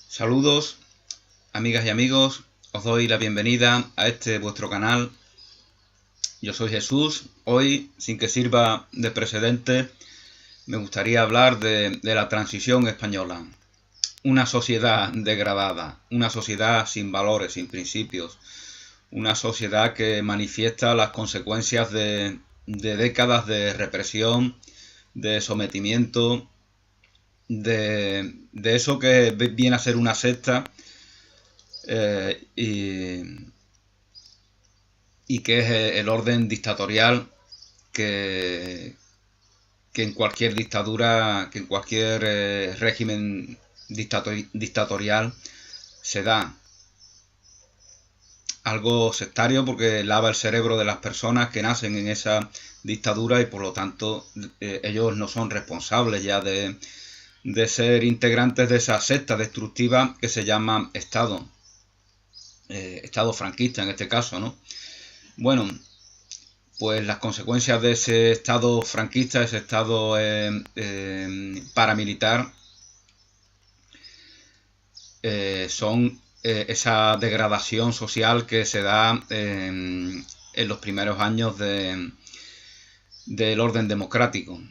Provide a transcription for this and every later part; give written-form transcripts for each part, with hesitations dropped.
Saludos, amigas y amigos, os doy la bienvenida a este vuestro canal. Yo soy Jesús. Hoy, sin que sirva de precedente, me gustaría hablar de la transición española. Una sociedad degradada, una sociedad sin valores, sin principios, una sociedad que manifiesta las consecuencias de décadas de represión, de sometimiento, de eso que viene a ser una secta, y que es el orden dictatorial que, que en cualquier dictadura, que en cualquier régimen dictatorial se da. Algo sectario porque lava el cerebro de las personas que nacen en esa dictadura y por lo tanto ellos no son responsables ya de ser integrantes de esa secta destructiva que se llama Estado. Estado franquista en este caso, ¿no? Bueno, pues las consecuencias de ese Estado franquista, ese Estado paramilitar, son esa degradación social que se da en los primeros años del orden democrático,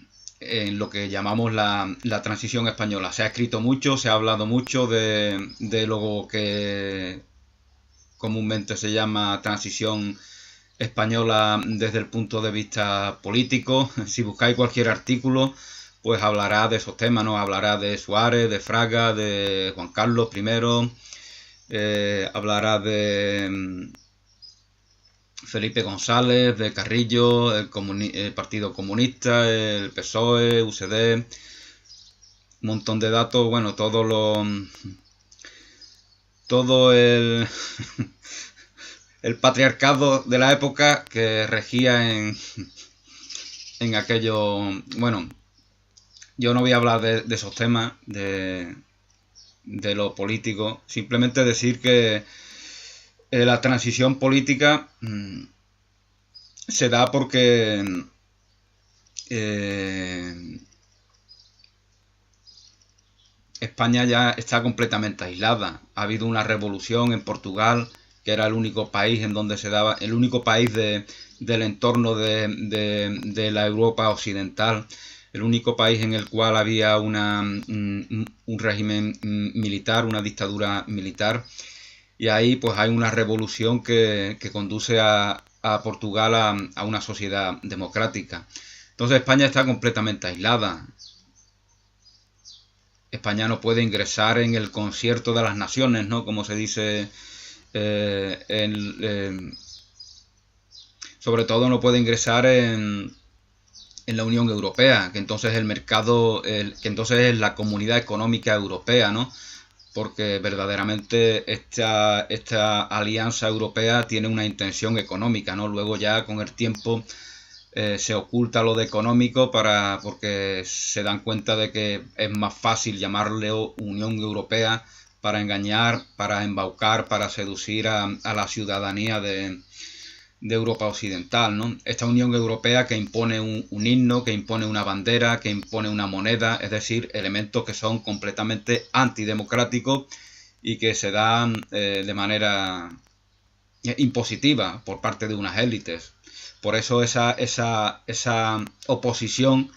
en lo que llamamos la transición española. Se ha escrito mucho, se ha hablado mucho de lo que comúnmente se llama transición española desde el punto de vista político. Si buscáis cualquier artículo, pues hablará de esos temas, ¿no? Hablará de Suárez, de Fraga, de Juan Carlos I, hablará de Felipe González, de Carrillo, el Partido Comunista, el PSOE, UCD, un montón de datos, bueno, todo el el patriarcado de la época que regía en aquello. Bueno, yo no voy a hablar de esos temas, de lo político, simplemente decir que la transición política se da porque España ya está completamente aislada. Ha habido una revolución en Portugal, que era el único país en donde se daba, el único país del entorno de la Europa occidental, el único país en el cual había un régimen militar, una dictadura militar, y ahí pues hay una revolución que conduce a Portugal a una sociedad democrática. Entonces España está completamente aislada. España no puede ingresar en el concierto de las naciones, ¿no? Como se dice, sobre todo no puede ingresar en la Unión Europea, que entonces el mercado, que entonces es la Comunidad Económica Europea, ¿no? Porque verdaderamente esta alianza europea tiene una intención económica, ¿no? Luego ya con el tiempo se oculta lo de económico porque se dan cuenta de que es más fácil llamarle Unión Europea para engañar, para embaucar, para seducir a la ciudadanía de Europa Occidental, ¿no? Esta Unión Europea que impone un himno, que impone una bandera, que impone una moneda, es decir, elementos que son completamente antidemocráticos y que se dan de manera impositiva por parte de unas élites. Por eso esa oposición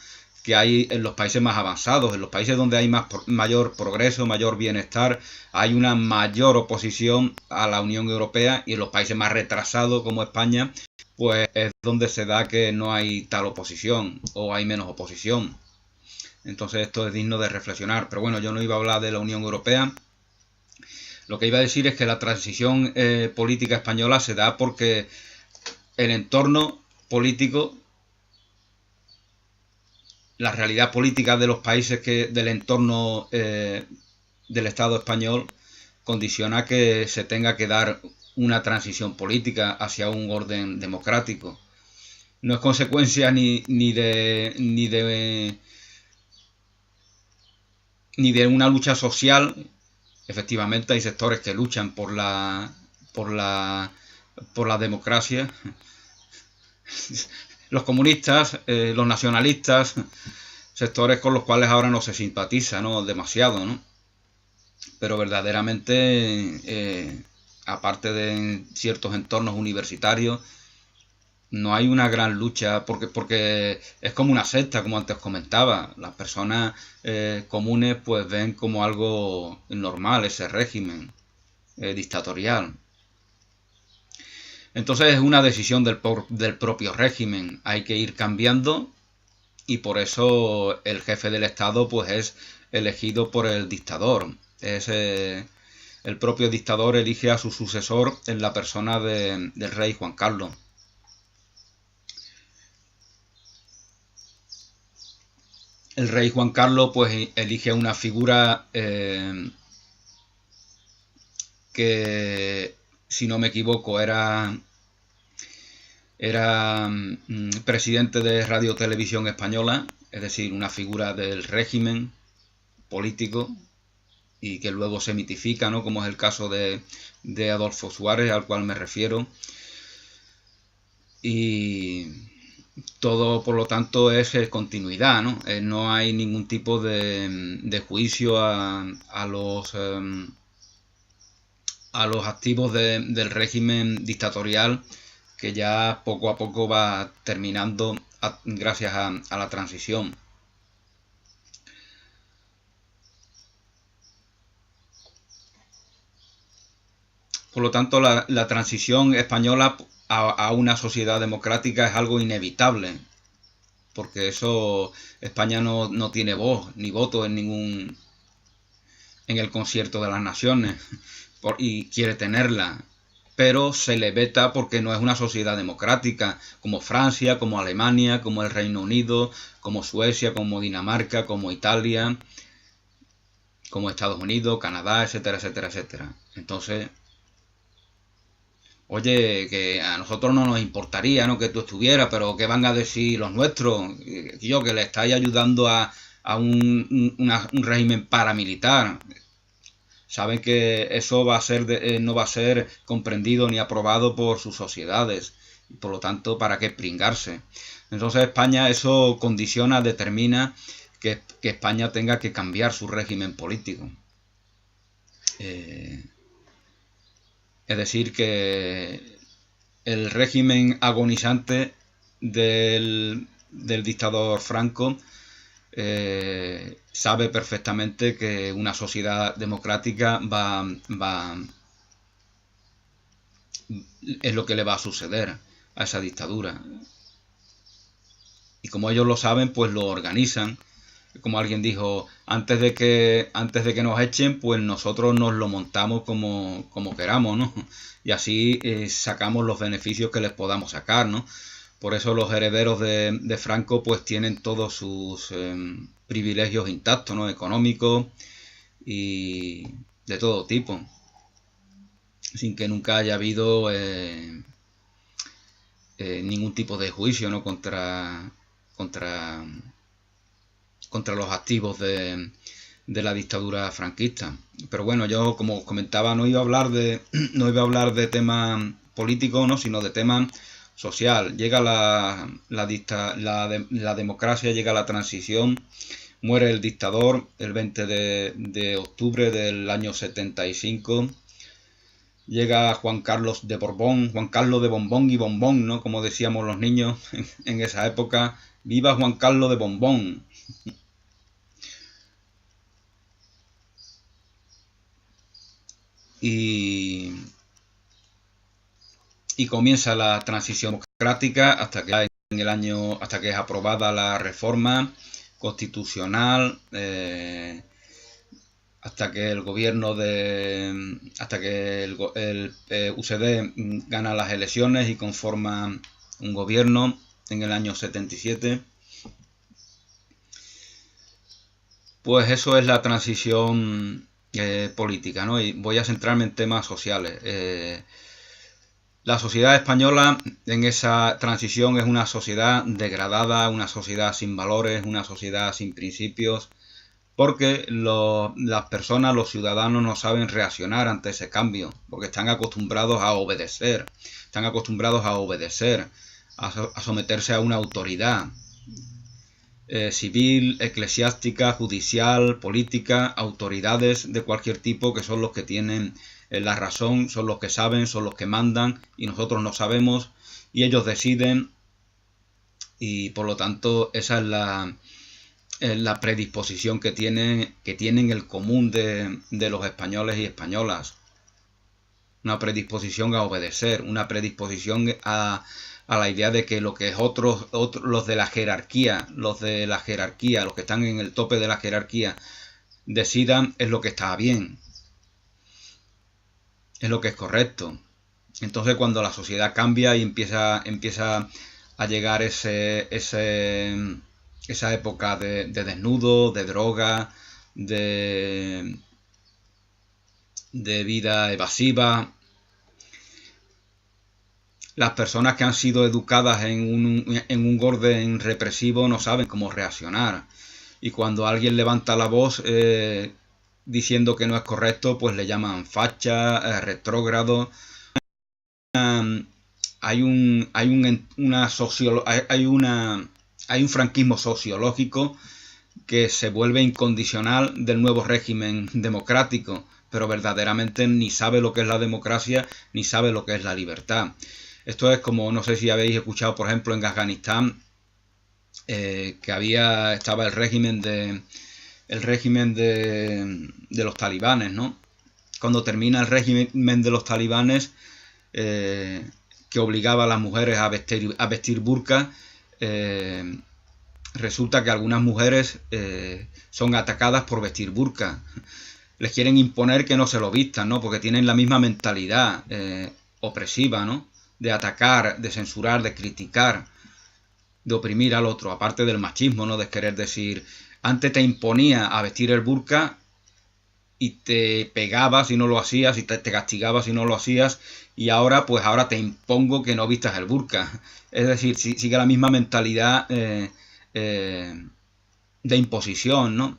que hay en los países más avanzados, en los países donde hay mayor progreso, mayor bienestar, hay una mayor oposición a la Unión Europea, y en los países más retrasados como España, pues es donde se da que no hay tal oposición o hay menos oposición. Entonces esto es digno de reflexionar. Pero bueno, yo no iba a hablar de la Unión Europea. Lo que iba a decir es que la transición política española se da porque el entorno político, la realidad política de los países del entorno del Estado español condiciona que se tenga que dar una transición política hacia un orden democrático. No es consecuencia ni de una lucha social. Efectivamente hay sectores que luchan por la democracia, los comunistas, los nacionalistas, sectores con los cuales ahora no se simpatiza, ¿no? Demasiado, ¿no? pero verdaderamente, aparte de ciertos entornos universitarios, no hay una gran lucha porque es como una secta, como antes comentaba. Las personas comunes pues ven como algo normal ese régimen dictatorial. Entonces es una decisión del propio régimen. Hay que ir cambiando y por eso el jefe del Estado pues es elegido por el dictador. El propio dictador elige a su sucesor en la persona del rey Juan Carlos. El rey Juan Carlos pues elige una figura que, si no me equivoco, era presidente de Radio Televisión Española, es decir, una figura del régimen político y que luego se mitifica, ¿no? Como es el caso de Adolfo Suárez, al cual me refiero. Y todo, por lo tanto, es continuidad, ¿no? No hay ningún tipo de juicio a los activos del régimen dictatorial, que ya poco a poco va terminando gracias a la transición. Por lo tanto, la transición española a una sociedad democrática es algo inevitable, porque eso, España no tiene voz ni voto en el concierto de las naciones, y quiere tenerla, pero se le veta porque no es una sociedad democrática, como Francia, como Alemania, como el Reino Unido, como Suecia, como Dinamarca, como Italia, como Estados Unidos, Canadá, etcétera, etcétera, etcétera. Entonces, oye, que a nosotros no nos importaría, ¿no?, que tú estuvieras, pero ¿qué van a decir los nuestros? Yo, que le estáis ayudando a un régimen paramilitar. Saben que eso no va a ser comprendido ni aprobado por sus sociedades. Y por lo tanto, ¿para qué pringarse? Entonces España, eso condiciona, determina que España tenga que cambiar su régimen político. Es decir, que el régimen agonizante del dictador Franco sabe perfectamente que una sociedad democrática es lo que le va a suceder a esa dictadura. Y como ellos lo saben, pues lo organizan. Como alguien dijo, antes de que nos echen, pues nosotros nos lo montamos como queramos, ¿no? Y así sacamos los beneficios que les podamos sacar, ¿no? Por eso los herederos de Franco pues tienen todos sus privilegios intactos, ¿no?, económicos y de todo tipo, sin que nunca haya habido ningún tipo de juicio, ¿no?, contra los activos de la dictadura franquista. Pero bueno, yo, como comentaba, no iba a hablar de tema político, ¿no?, sino de tema social. Llega la democracia, llega la transición, muere el dictador el 20 de octubre del año 75. Llega Juan Carlos de Borbón, Juan Carlos de Bombón y Bombón, ¿no?, como decíamos los niños en esa época. ¡Viva Juan Carlos de Bombón! Y comienza la transición democrática hasta que es aprobada la reforma constitucional, hasta que el UCD gana las elecciones y conforma un gobierno en el año 77. Pues eso es la transición política, ¿no? Y voy a centrarme en temas sociales. La sociedad española en esa transición es una sociedad degradada, una sociedad sin valores, una sociedad sin principios, porque las personas, los ciudadanos, no saben reaccionar ante ese cambio, porque están acostumbrados a obedecer, a someterse a una autoridad. civil, eclesiástica, judicial, política, autoridades de cualquier tipo, que son los que tienen la razón, son los que saben, son los que mandan, y nosotros no sabemos, y ellos deciden, y por lo tanto esa es la predisposición que tienen el común de los españoles y españolas. Una predisposición a obedecer, una predisposición a la idea de que lo que es los de la jerarquía, los que están en el tope de la jerarquía, decidan es lo que está bien, es lo que es correcto. Entonces cuando la sociedad cambia y empieza a llegar esa época de desnudo, de droga, de vida evasiva, las personas que han sido educadas en un orden represivo no saben cómo reaccionar. Y cuando alguien levanta la voz diciendo que no es correcto, pues le llaman facha, retrógrado. Hay un franquismo sociológico que se vuelve incondicional del nuevo régimen democrático, pero verdaderamente ni sabe lo que es la democracia ni sabe lo que es la libertad. Esto es como, no sé si habéis escuchado, por ejemplo, en Afganistán, que estaba el régimen de los talibanes, ¿no? Cuando termina el régimen de los talibanes, que obligaba a las mujeres a vestir burka, resulta que algunas mujeres son atacadas por vestir burka. Les quieren imponer que no se lo vistan, ¿no? Porque tienen la misma mentalidad opresiva, ¿no? De atacar, de censurar, de criticar, de oprimir al otro, aparte del machismo, ¿no? De querer decir, antes te imponía a vestir el burka y te pegaba si no lo hacías y te castigaba si no lo hacías, y ahora te impongo que no vistas el burka. Es decir, sigue la misma mentalidad de imposición, ¿no?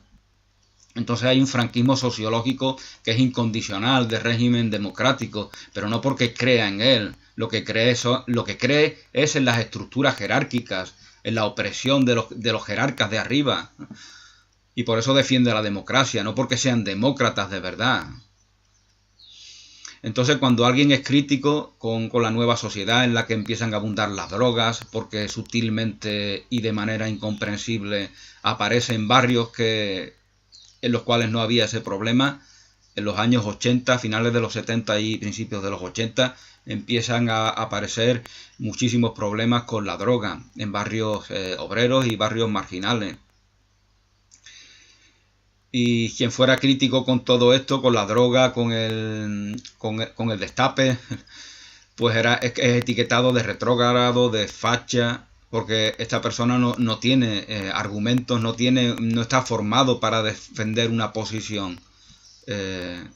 Entonces hay un franquismo sociológico que es incondicional de régimen democrático, pero no porque crea en él. Lo que cree es en las estructuras jerárquicas, en la opresión de los jerarcas de arriba. Y por eso defiende la democracia, no porque sean demócratas de verdad. Entonces cuando alguien es crítico con la nueva sociedad en la que empiezan a abundar las drogas, porque sutilmente y de manera incomprensible aparecen barrios en los cuales no había ese problema, en los años 80, finales de los 70 y principios de los 80, empiezan a aparecer muchísimos problemas con la droga en barrios obreros y barrios marginales. Y quien fuera crítico con todo esto, con la droga, con el destape, pues es etiquetado de retrógrado, de facha, porque esta persona no tiene argumentos, no está formado para defender una posición.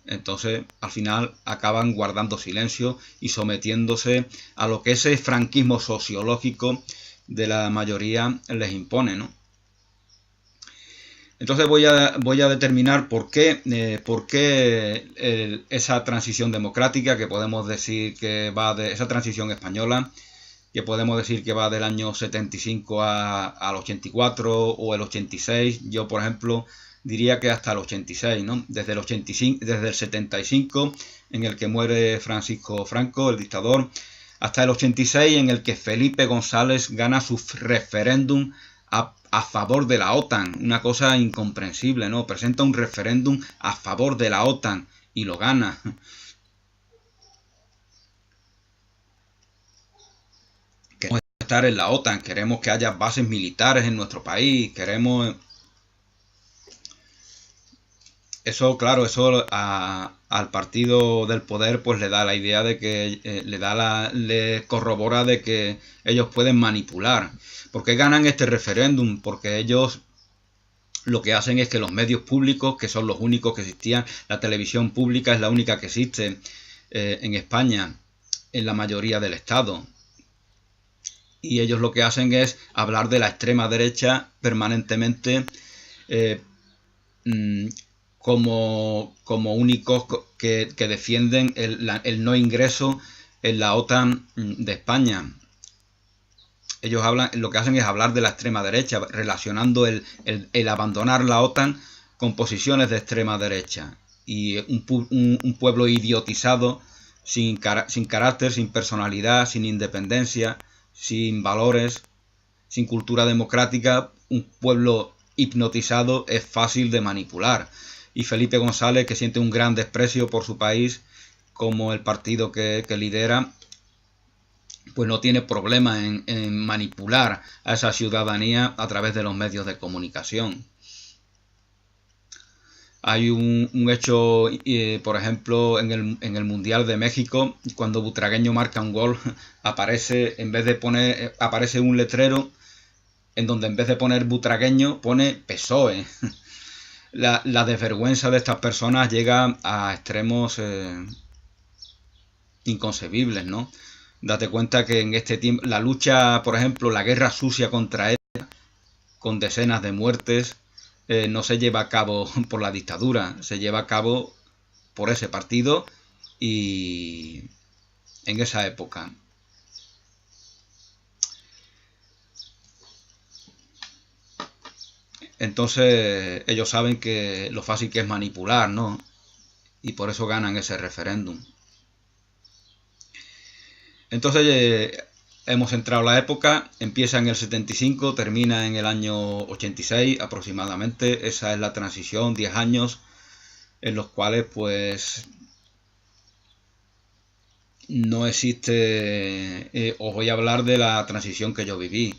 Entonces, al final acaban guardando silencio y sometiéndose a lo que ese franquismo sociológico de la mayoría les impone, ¿no? Entonces voy a determinar por qué esa transición democrática, que podemos decir que va de esa transición española, que podemos decir que va del año 75 al 84 o el 86. Yo, por ejemplo, diría que hasta el 86, ¿no? Desde el 75, en el que muere Francisco Franco, el dictador, hasta el 86, en el que Felipe González gana su referéndum a favor de la OTAN, una cosa incomprensible, ¿no? Presenta un referéndum a favor de la OTAN y lo gana. Queremos estar en la OTAN, queremos que haya bases militares en nuestro país, queremos... Eso, claro, eso al partido del poder pues le da la idea de que le corrobora de que ellos pueden manipular. ¿Por qué ganan este referéndum? Porque ellos lo que hacen es que los medios públicos, que son los únicos que existían, la televisión pública es la única que existe en España, en la mayoría del Estado. Y ellos lo que hacen es hablar de la extrema derecha permanentemente, como únicos que defienden el no ingreso en la OTAN de España. Ellos hablan, lo que hacen es hablar de la extrema derecha, relacionando el abandonar la OTAN con posiciones de extrema derecha. Y un pueblo idiotizado, sin carácter, sin personalidad, sin independencia, sin valores, sin cultura democrática, un pueblo hipnotizado es fácil de manipular. Y Felipe González, que siente un gran desprecio por su país, como el partido que lidera, pues no tiene problema en manipular a esa ciudadanía a través de los medios de comunicación. Hay un hecho, por ejemplo, en el Mundial de México, cuando Butragueño marca un gol, aparece un letrero en donde en vez de poner Butragueño pone PSOE. La desvergüenza de estas personas llega a extremos inconcebibles, ¿no? Date cuenta que en este tiempo la lucha, por ejemplo, la guerra sucia contra ETA, con decenas de muertes, no se lleva a cabo por la dictadura, se lleva a cabo por ese partido y en esa época. Entonces ellos saben que lo fácil que es manipular, ¿no? Y por eso ganan ese referéndum. Entonces hemos entrado a la época, empieza en el 75, termina en el año 86 aproximadamente. Esa es la transición, 10 años en los cuales pues no existe, os voy a hablar de la transición que yo viví.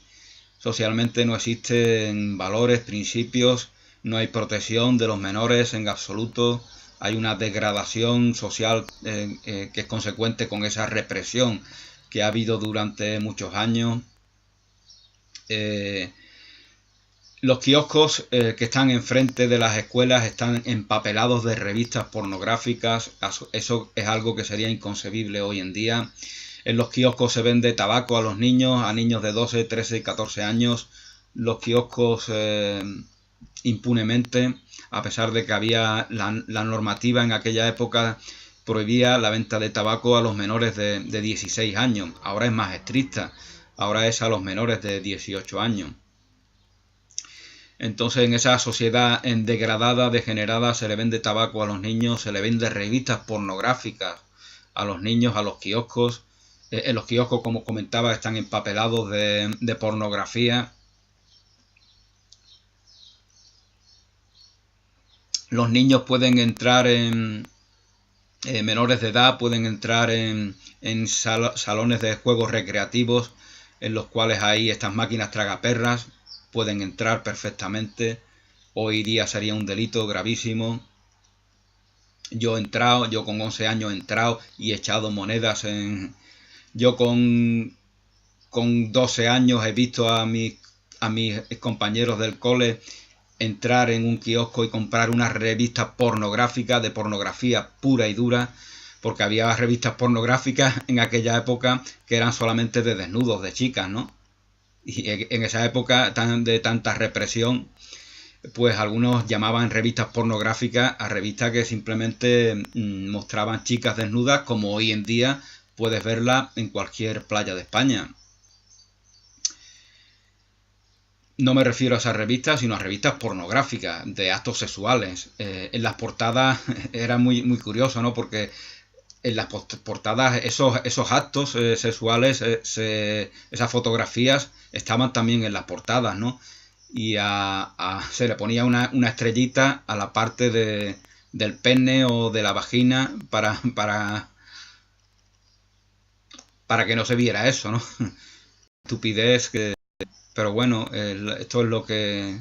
Socialmente no existen valores, principios, no hay protección de los menores en absoluto. Hay una degradación social que es consecuente con esa represión que ha habido durante muchos años. Los kioscos que están enfrente de las escuelas están empapelados de revistas pornográficas. Eso es algo que sería inconcebible hoy en día. En los kioscos se vende tabaco a niños de 12, 13 y 14 años. Los kioscos impunemente, a pesar de que había la normativa en aquella época, prohibía la venta de tabaco a los menores de 16 años. Ahora es más estricta, ahora es a los menores de 18 años. Entonces en esa sociedad degradada, degenerada, se le vende tabaco a los niños, se le vende revistas pornográficas a los niños, a los kioscos. En los kioscos, como comentaba, están empapelados de pornografía. Los niños pueden entrar menores de edad pueden entrar en salones de juegos recreativos en los cuales hay estas máquinas tragaperras, pueden entrar perfectamente. Hoy día sería un delito gravísimo. Yo con 11 años he entrado y he echado monedas Yo con 12 años he visto a mis compañeros del cole entrar en un kiosco y comprar unas revistas pornográficas, de pornografía pura y dura, porque había revistas pornográficas en aquella época que eran solamente de desnudos de chicas, ¿no? Y en esa época de tanta represión, pues algunos llamaban revistas pornográficas a revistas que simplemente mostraban chicas desnudas, como hoy en día puedes verla en cualquier playa de España. No me refiero a esas revistas, sino a revistas pornográficas de actos sexuales. En las portadas era muy, muy curioso, ¿no? Porque en las portadas esos actos sexuales, esas fotografías estaban también en las portadas, ¿no? Y se le ponía una estrellita a la parte del pene o de la vagina para que no se viera eso, ¿no? Estupidez pero bueno, esto es lo que...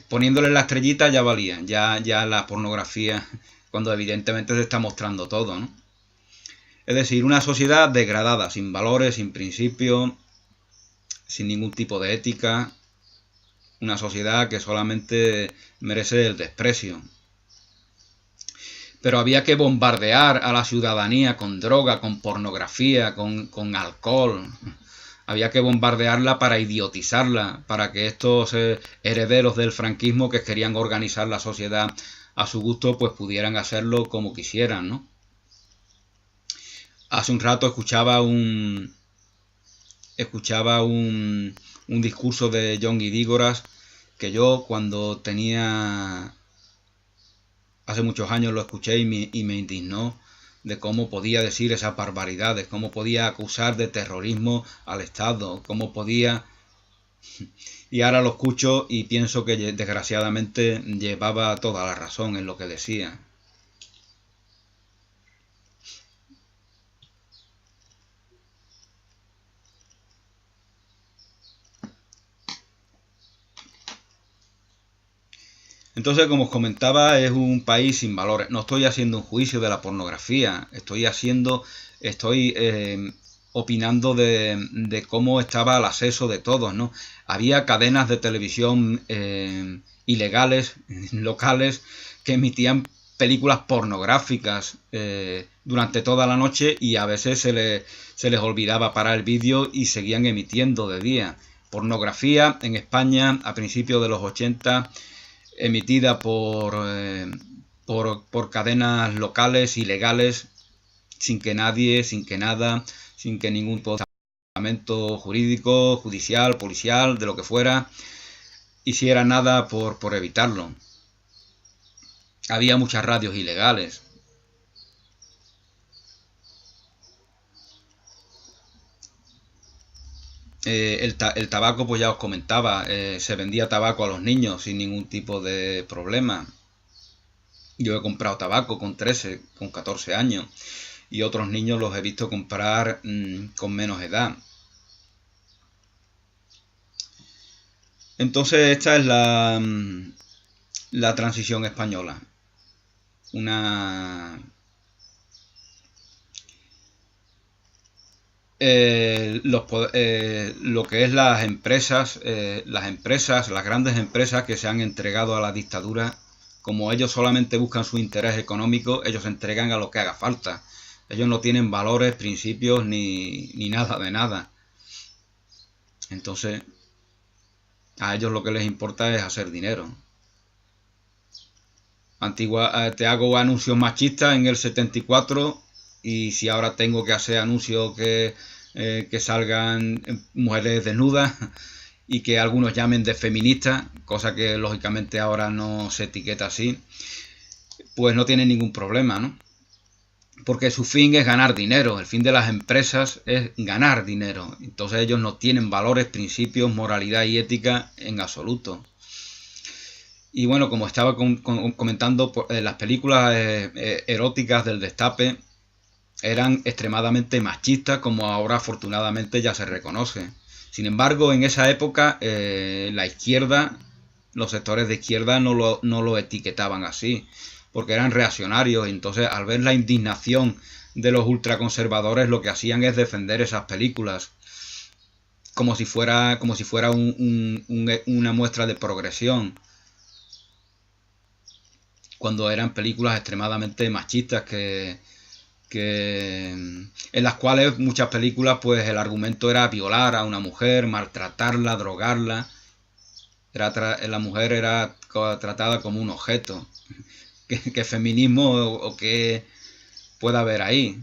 poniéndole la estrellita ya valía, ya la pornografía, cuando evidentemente se está mostrando todo, ¿no? Es decir, una sociedad degradada, sin valores, sin principios, sin ningún tipo de ética, una sociedad que solamente merece el desprecio. Pero había que bombardear a la ciudadanía con droga, con pornografía, con alcohol. Había que bombardearla para idiotizarla, para que estos herederos del franquismo que querían organizar la sociedad a su gusto, pues pudieran hacerlo como quisieran, ¿no? Hace un rato escuchaba un escuchaba un discurso de John Idígoras que yo cuando tenía hace muchos años lo escuché y me indignó de cómo podía decir esas barbaridades, cómo podía acusar de terrorismo al Estado, cómo podía... Y ahora lo escucho y pienso que desgraciadamente llevaba toda la razón en lo que decía. Entonces, como os comentaba, es un país sin valores. No estoy haciendo un juicio de la pornografía, estoy opinando de cómo estaba al acceso de todos, ¿no? Había cadenas de televisión ilegales, locales, que emitían películas pornográficas durante toda la noche y a veces se les olvidaba parar el vídeo y seguían emitiendo de día. Pornografía en España a principios de los 80 emitida por cadenas locales ilegales sin que nadie, sin que nada, sin que ningún departamento jurídico, judicial, policial, de lo que fuera, hiciera nada por evitarlo. Había muchas radios ilegales. El tabaco, pues ya os comentaba, se vendía tabaco a los niños sin ningún tipo de problema. Yo he comprado tabaco con 13, con 14 años y otros niños los he visto comprar con menos edad. Entonces esta es la transición española. Una lo que es las grandes empresas que se han entregado a la dictadura, como ellos solamente buscan su interés económico, ellos se entregan a lo que haga falta. Ellos no tienen valores, principios ni nada de nada. Entonces, a ellos lo que les importa es hacer dinero. Te hago anuncios machistas en el 74 y si ahora tengo que hacer anuncios que salgan mujeres desnudas y que algunos llamen de feministas, cosa que lógicamente ahora no se etiqueta así, pues no tienen ningún problema, ¿no? Porque su fin es ganar dinero, el fin de las empresas es ganar dinero, entonces ellos no tienen valores, principios, moralidad y ética en absoluto. Y bueno, como estaba comentando, las películas eróticas del Destape eran extremadamente machistas, como ahora afortunadamente ya se reconoce. Sin embargo, en esa época la izquierda, los sectores de izquierda no lo etiquetaban así, porque eran reaccionarios. Entonces, al ver la indignación de los ultraconservadores, lo que hacían es defender esas películas como si fuera una muestra de progresión, cuando eran películas extremadamente machistas en las cuales muchas películas pues el argumento era violar a una mujer, maltratarla, drogarla. La mujer era tratada como un objeto. ¿Qué feminismo o qué pueda haber ahí?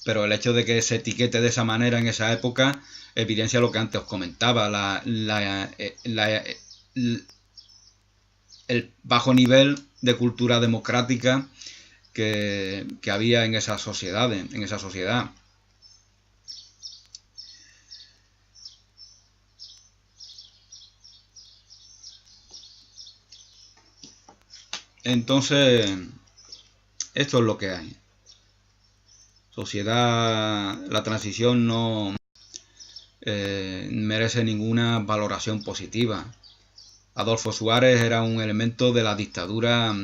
Pero el hecho de que se etiquete de esa manera en esa época evidencia lo que antes os comentaba, el bajo nivel de cultura democrática que había en esa sociedad. Entonces, esto es lo que hay. La transición no merece ninguna valoración positiva. Adolfo Suárez era un elemento de la dictadura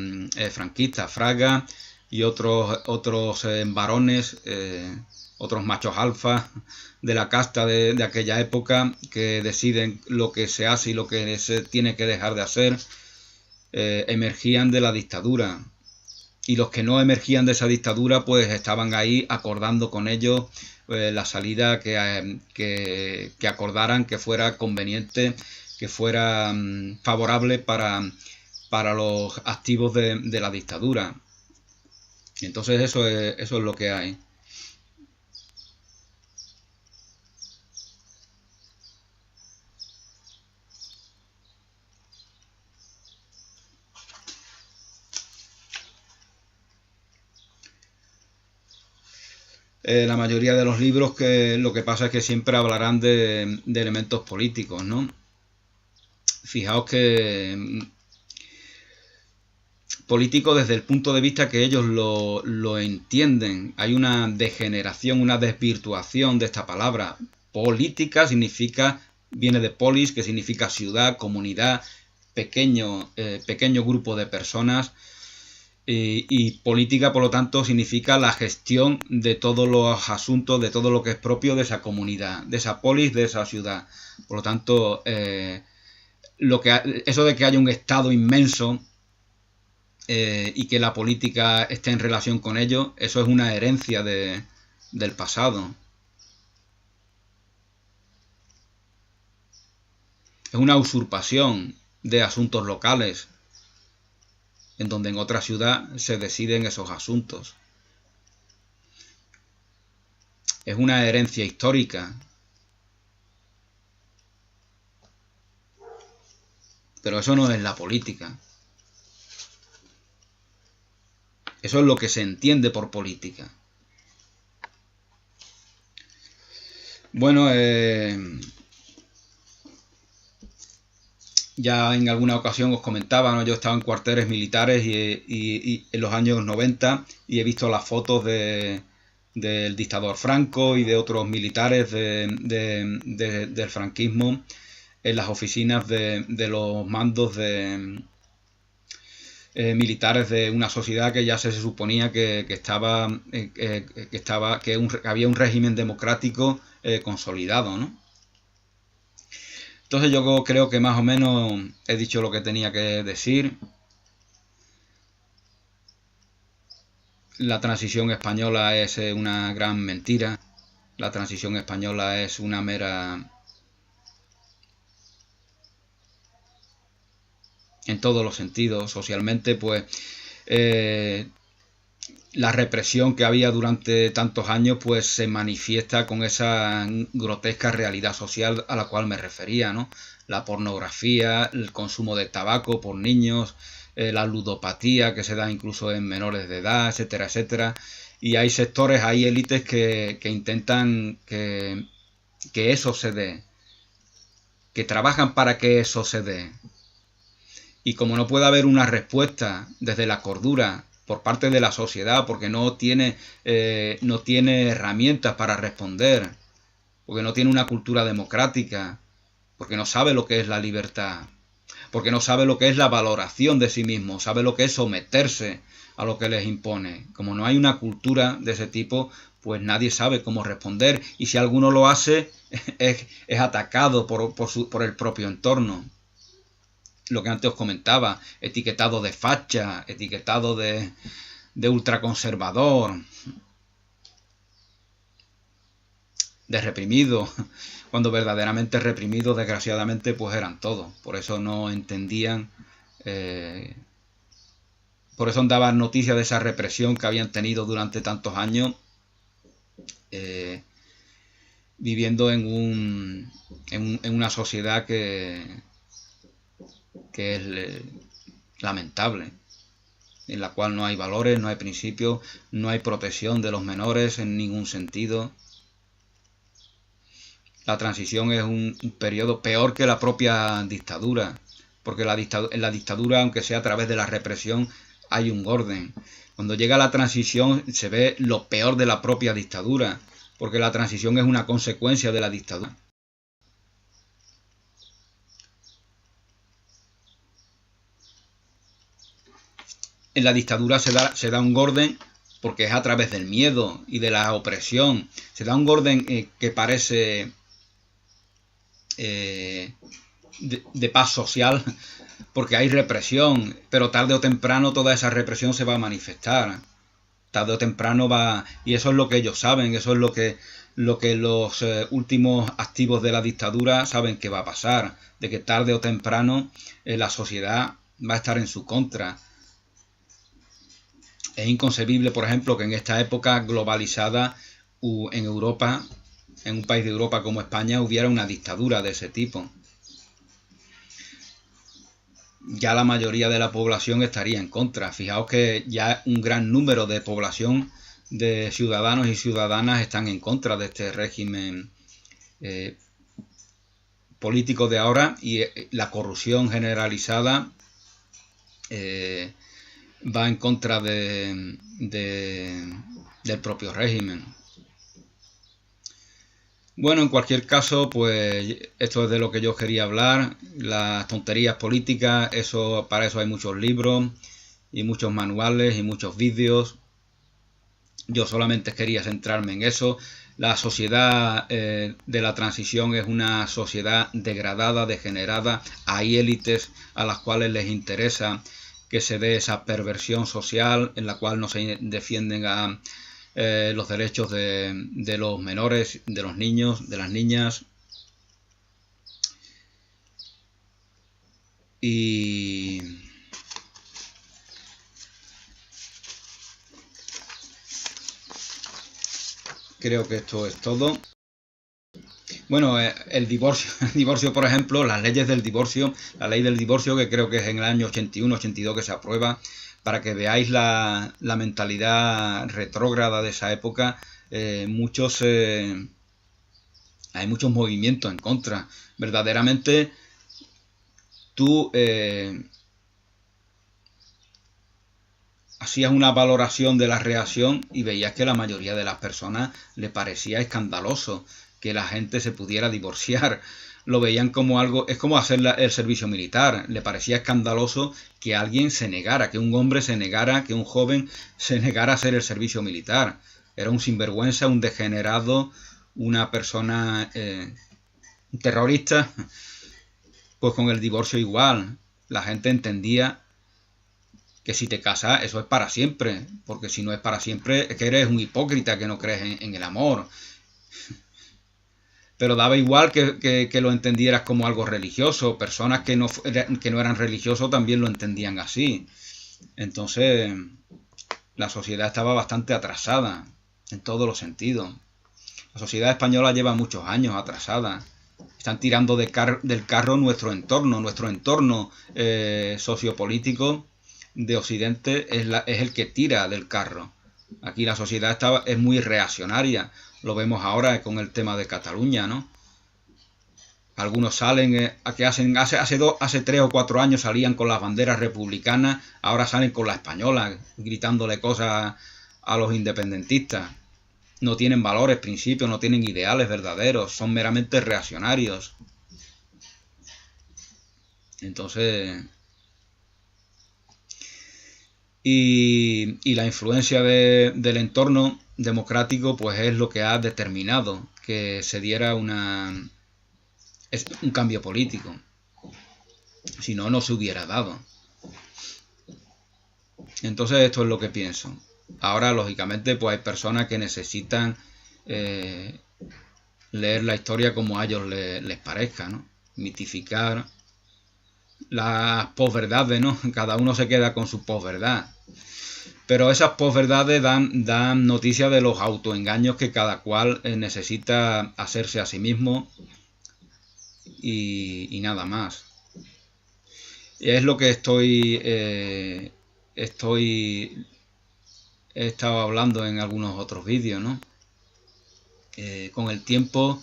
franquista. Fraga y otros varones, otros machos alfa de la casta de aquella época que deciden lo que se hace y lo que se tiene que dejar de hacer, emergían de la dictadura. Y los que no emergían de esa dictadura pues estaban ahí acordando con ellos la salida que acordaran que fuera conveniente, que fuera favorable para los activos de la dictadura. Entonces eso es lo que hay. la mayoría de los libros, que lo que pasa es que siempre hablarán de elementos políticos, ¿no? Fijaos que político desde el punto de vista que ellos lo entienden. Hay una degeneración, una desvirtuación de esta palabra. Política viene de polis, que significa ciudad, comunidad, pequeño grupo de personas. Y política, por lo tanto, significa la gestión de todos los asuntos, de todo lo que es propio de esa comunidad, de esa polis, de esa ciudad. Por lo tanto, eso de que haya un Estado inmenso y que la política esté en relación con ello, eso es una herencia del pasado. Es una usurpación de asuntos locales, en donde en otra ciudad se deciden esos asuntos. Es una herencia histórica. Pero eso no es la política. Eso es lo que se entiende por política. Bueno, ya en alguna ocasión os comentaba, ¿no? Yo estaba en cuarteles militares y en los años 90 y he visto las fotos del dictador Franco y de otros militares del franquismo en las oficinas de los mandos militares de una sociedad que ya se suponía que había un régimen democrático consolidado, ¿no? Entonces yo creo que más o menos he dicho lo que tenía que decir. La transición española es una gran mentira. La transición española es una mera... en todos los sentidos. Socialmente, pues la represión que había durante tantos años pues se manifiesta con esa grotesca realidad social a la cual me refería, ¿no? La pornografía, el consumo de tabaco por niños, la ludopatía que se da incluso en menores de edad, etcétera, etcétera. Y hay sectores, hay élites que intentan que eso se dé, que trabajan para que eso se dé. Y como no puede haber una respuesta desde la cordura por parte de la sociedad, porque no tiene herramientas para responder, porque no tiene una cultura democrática, porque no sabe lo que es la libertad, porque no sabe lo que es la valoración de sí mismo, sabe lo que es someterse a lo que les impone. Como no hay una cultura de ese tipo, pues nadie sabe cómo responder, y si alguno lo hace, es atacado por el propio entorno. Lo que antes os comentaba, etiquetado de facha, etiquetado de ultraconservador, de reprimido, cuando verdaderamente reprimidos, desgraciadamente, pues eran todos. Por eso no entendían, por eso daban noticias de esa represión que habían tenido durante tantos años, viviendo en una sociedad que es lamentable, en la cual no hay valores, no hay principios, no hay protección de los menores en ningún sentido. La transición es un periodo peor que la propia dictadura, porque en la dictadura, aunque sea a través de la represión, hay un orden. Cuando llega la transición se ve lo peor de la propia dictadura, porque la transición es una consecuencia de la dictadura. En la dictadura se da un orden porque es a través del miedo y de la opresión. Se da un orden que parece de paz social, porque hay represión, pero tarde o temprano toda esa represión se va a manifestar. Tarde o temprano va... Y eso es lo que ellos saben, eso es lo que los últimos activos de la dictadura saben que va a pasar, de que tarde o temprano la sociedad va a estar en su contra. Es inconcebible, por ejemplo, que en esta época globalizada en Europa, en un país de Europa como España, hubiera una dictadura de ese tipo. Ya la mayoría de la población estaría en contra. Fijaos que ya un gran número de población de ciudadanos y ciudadanas están en contra de este régimen político de ahora, y la corrupción generalizada va en contra del propio régimen. Bueno, en cualquier caso, pues esto es de lo que yo quería hablar. Las tonterías políticas, para eso hay muchos libros y muchos manuales y muchos vídeos. Yo solamente quería centrarme en eso. La sociedad de la transición es una sociedad degradada, degenerada. Hay élites a las cuales les interesa que se dé esa perversión social en la cual no se defienden a los derechos de los menores, de los niños, de las niñas. Y creo que esto es todo. Bueno, el divorcio, por ejemplo, las leyes del divorcio, la ley del divorcio, que creo que es en el año 81, 82 que se aprueba, para que veáis la mentalidad retrógrada de esa época. Hay muchos movimientos en contra. Verdaderamente, tú hacías una valoración de la reacción y veías que la mayoría de las personas le parecía escandaloso que la gente se pudiera divorciar. Lo veían como algo, es como hacer el servicio militar. Le parecía escandaloso que alguien se negara, que un hombre se negara, que un joven se negara a hacer el servicio militar. Era un sinvergüenza, un degenerado, una persona terrorista. Pues con el divorcio igual. La gente entendía que si te casas, eso es para siempre, porque si no es para siempre, es que eres un hipócrita, que no crees en el amor. Pero daba igual que lo entendieras como algo religioso. Personas que no eran religiosos también lo entendían así. Entonces, la sociedad estaba bastante atrasada en todos los sentidos. La sociedad española lleva muchos años atrasada. Están tirando del carro nuestro entorno sociopolítico de Occidente es el que tira del carro. Aquí la sociedad es muy reaccionaria. Lo vemos ahora con el tema de Cataluña, ¿no? Algunos salen, hace 3 o 4 años salían con las banderas republicanas, ahora salen con la española, gritándole cosas a los independentistas. No tienen valores, principios, no tienen ideales verdaderos, son meramente reaccionarios. Entonces, y la influencia del entorno democrático pues es lo que ha determinado que se diera un cambio político. Si no, no se hubiera dado. Entonces esto es lo que pienso. Ahora, lógicamente, pues hay personas que necesitan leer la historia como a ellos les parezca, ¿no? Mitificar las posverdades, ¿no? Cada uno se queda con su posverdad. Pero esas posverdades dan noticia de los autoengaños que cada cual necesita hacerse a sí mismo y nada más. Es lo que he estado hablando en algunos otros vídeos, ¿no? Con el tiempo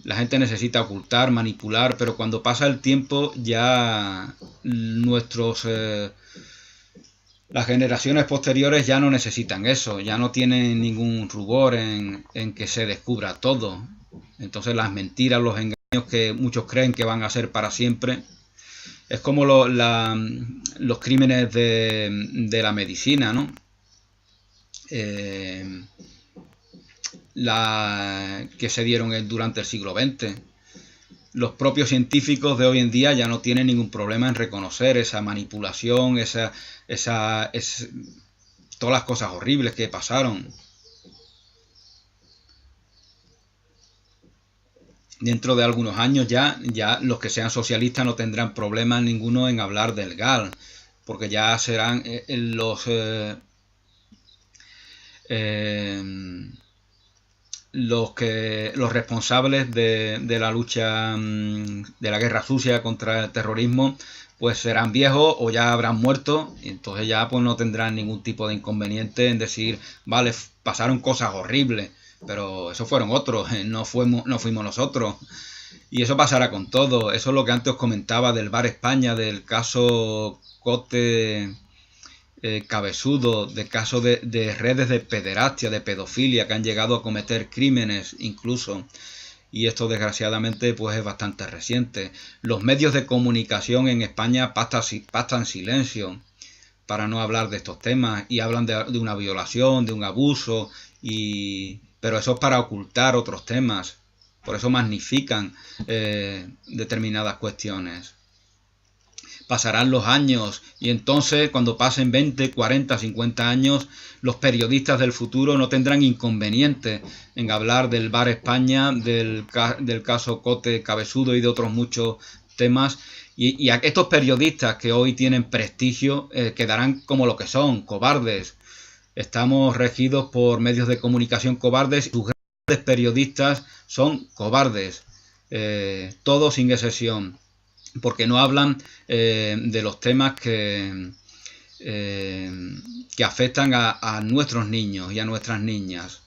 la gente necesita ocultar, manipular, pero cuando pasa el tiempo ya las generaciones posteriores ya no necesitan eso, ya no tienen ningún rubor en que se descubra todo. Entonces las mentiras, los engaños que muchos creen que van a ser para siempre, es como los crímenes de la medicina, ¿no? Que se dieron durante el siglo XX. Los propios científicos de hoy en día ya no tienen ningún problema en reconocer esa manipulación, todas las cosas horribles que pasaron. Dentro de algunos años ya los que sean socialistas no tendrán problema ninguno en hablar del GAL, porque ya serán los responsables de la lucha, de la guerra sucia contra el terrorismo, pues serán viejos o ya habrán muerto, y entonces ya pues no tendrán ningún tipo de inconveniente en decir, vale, pasaron cosas horribles, pero esos fueron otros, no fuimos nosotros. Y eso pasará con todo. Eso es lo que antes os comentaba del Bar España, del caso Cote Cabezudo, de casos de redes de pederastia, de pedofilia, que han llegado a cometer crímenes incluso. Y esto desgraciadamente pues es bastante reciente. Los medios de comunicación en España pastan silencio para no hablar de estos temas y hablan de una violación, de un abuso, pero eso es para ocultar otros temas. Por eso magnifican determinadas cuestiones. Pasarán los años y entonces cuando pasen 20, 40, 50 años, los periodistas del futuro no tendrán inconveniente en hablar del Bar España, del caso Cote Cabezudo y de otros muchos temas. Y estos periodistas que hoy tienen prestigio quedarán como lo que son, cobardes. Estamos regidos por medios de comunicación cobardes. Sus grandes periodistas son cobardes, todos sin excepción, porque no hablan de los temas que afectan a nuestros niños y a nuestras niñas.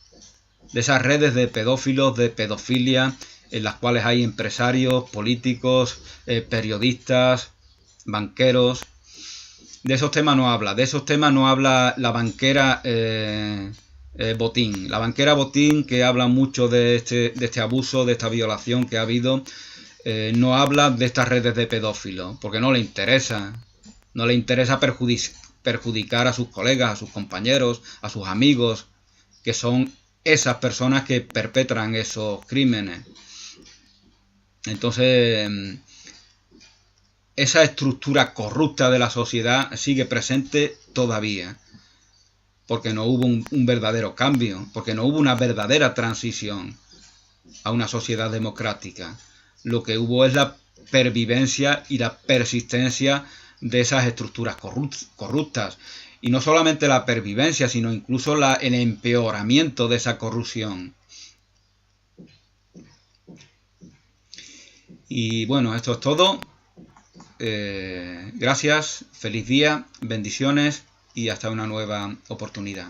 De esas redes de pedófilos, de pedofilia, en las cuales hay empresarios, políticos, periodistas, banqueros. De esos temas no habla. De esos temas no habla la banquera Botín. La banquera Botín, que habla mucho de este abuso, de esta violación que ha habido, no habla de estas redes de pedófilos, porque no le interesa. No le interesa perjudicar a sus colegas, a sus compañeros, a sus amigos, que son esas personas que perpetran esos crímenes. Entonces, esa estructura corrupta de la sociedad sigue presente todavía, porque no hubo un verdadero cambio, porque no hubo una verdadera transición a una sociedad democrática. Lo que hubo es la pervivencia y la persistencia de esas estructuras corruptas. Y no solamente la pervivencia, sino incluso el empeoramiento de esa corrupción. Y bueno, esto es todo. Gracias, feliz día, bendiciones y hasta una nueva oportunidad.